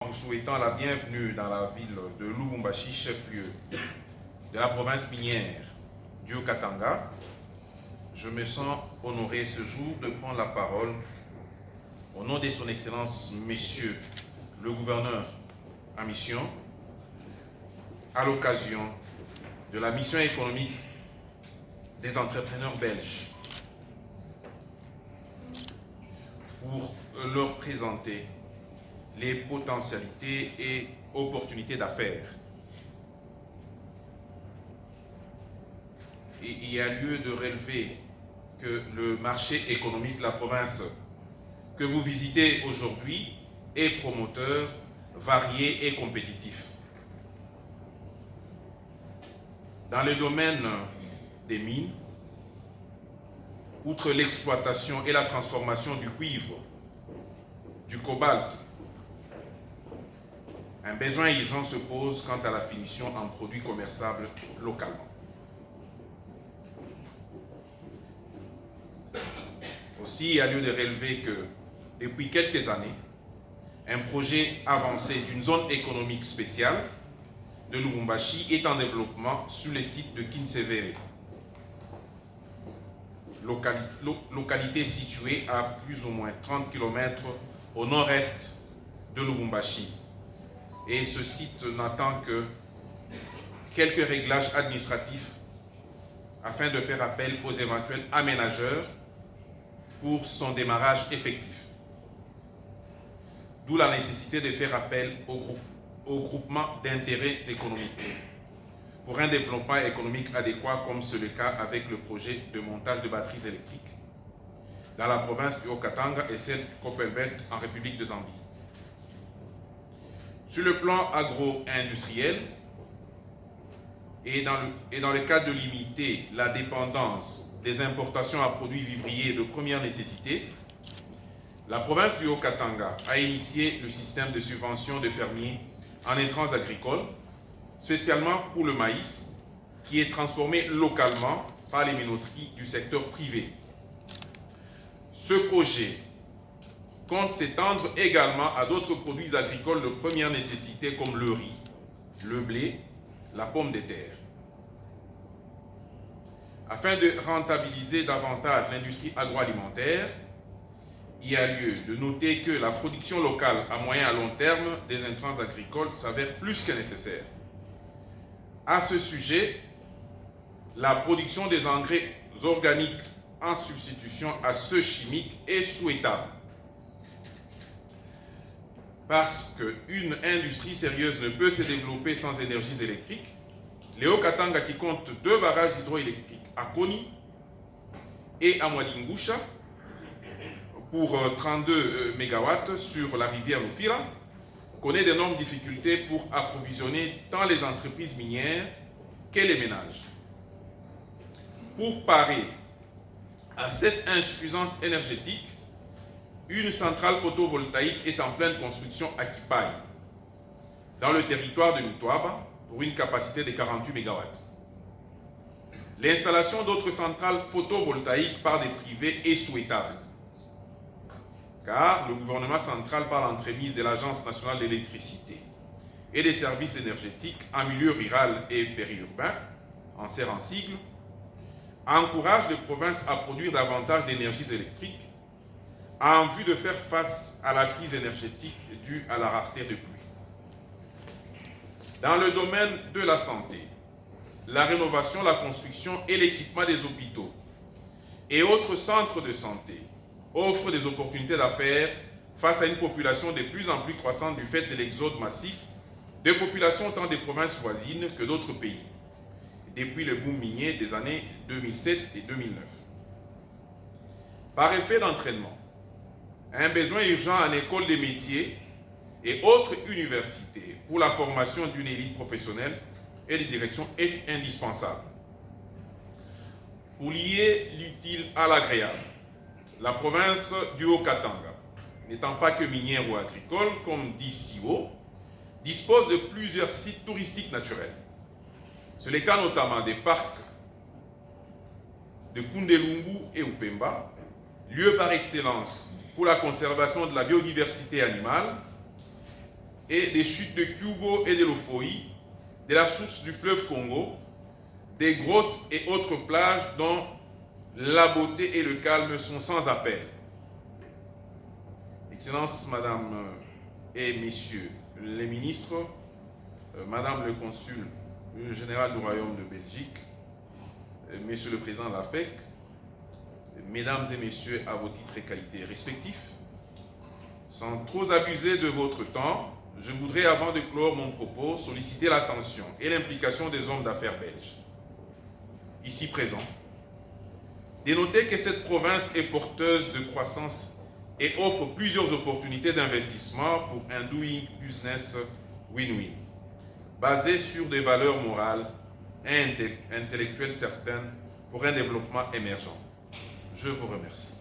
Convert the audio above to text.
Vous souhaitant la bienvenue dans la ville de Lubumbashi, chef-lieu de la province minière du Haut-Katanga, je me sens honoré ce jour de prendre la parole au nom de son Excellence, Monsieur le gouverneur en mission, à l'occasion de la mission économique des entrepreneurs belges, pour leur présenter les potentialités et opportunités d'affaires. Et il y a lieu de relever que le marché économique de la province que vous visitez aujourd'hui est promoteur, varié et compétitif. Dans le domaine des mines, outre l'exploitation et la transformation du cuivre, du cobalt, un besoin urgent se pose quant à la finition en produits commerçables localement. Aussi, il y a lieu de relever que depuis quelques années, un projet avancé d'une zone économique spéciale de Lubumbashi est en développement sur le site de Kinsevere, localité située à plus ou moins 30 km au nord-est de Lubumbashi. Et ce site n'attend que quelques réglages administratifs afin de faire appel aux éventuels aménageurs pour son démarrage effectif. D'où la nécessité de faire appel au groupement d'intérêts économiques pour un développement économique adéquat, comme c'est le cas avec le projet de montage de batteries électriques dans la province du Haut-Katanga et celle de Copperbelt en République de Zambie. Sur le plan agro-industriel et dans le cadre de limiter la dépendance des importations à produits vivriers de première nécessité, la province du Haut-Katanga a initié le système de subvention de fermiers en intrants agricoles, spécialement pour le maïs, qui est transformé localement par les minoteries du secteur privé. Ce projet compte s'étendre également à d'autres produits agricoles de première nécessité comme le riz, le blé, la pomme de terre. Afin de rentabiliser davantage l'industrie agroalimentaire, il y a lieu de noter que la production locale à moyen et à long terme des intrants agricoles s'avère plus que nécessaire. À ce sujet, la production des engrais organiques en substitution à ceux chimiques est souhaitable. Parce qu'une industrie sérieuse ne peut se développer sans énergies électriques, le Haut-Katanga, qui compte 2 barrages hydroélectriques à Koni et à Mwadingusha pour 32 MW sur la rivière Lufira, connaît d'énormes difficultés pour approvisionner tant les entreprises minières que les ménages. Pour parer à cette insuffisance énergétique, une centrale photovoltaïque est en pleine construction à Kipai, dans le territoire de Mitwaba, pour une capacité de 48 MW. L'installation d'autres centrales photovoltaïques par des privés est souhaitable, car le gouvernement central, par l'entremise de l'Agence nationale de l'électricité et des services énergétiques en milieu rural et périurbain, en serre en sigle, encourage les provinces à produire davantage d'énergies électriques en vue de faire face à la crise énergétique due à la rareté de pluie. Dans le domaine de la santé, la rénovation, la construction et l'équipement des hôpitaux et autres centres de santé offrent des opportunités d'affaires face à une population de plus en plus croissante du fait de l'exode massif de populations tant des provinces voisines que d'autres pays, depuis le boom minier des années 2007 et 2009. Par effet d'entraînement, un besoin urgent en école des métiers et autres universités pour la formation d'une élite professionnelle et de direction est indispensable. Pour lier l'utile à l'agréable, la province du Haut-Katanga, n'étant pas que minière ou agricole, comme dit si haut, dispose de plusieurs sites touristiques naturels. C'est le cas notamment des parcs de Kundelungu et Upemba, « lieu par excellence pour la conservation de la biodiversité animale et des chutes de Kyugo et de Lofoï, de la source du fleuve Congo, des grottes et autres plages dont la beauté et le calme sont sans appel. Excellences, Madame et Messieurs les ministres, Madame le consul général du Royaume de Belgique, Monsieur le Président de la FEC, Mesdames et Messieurs à vos titres et qualités respectifs, sans trop abuser de votre temps, je voudrais, avant de clore mon propos, solliciter l'attention et l'implication des hommes d'affaires belges, ici présents, dénoter que cette province est porteuse de croissance et offre plusieurs opportunités d'investissement pour un doing business win-win, basé sur des valeurs morales et intellectuelles certaines pour un développement émergent. Je vous remercie.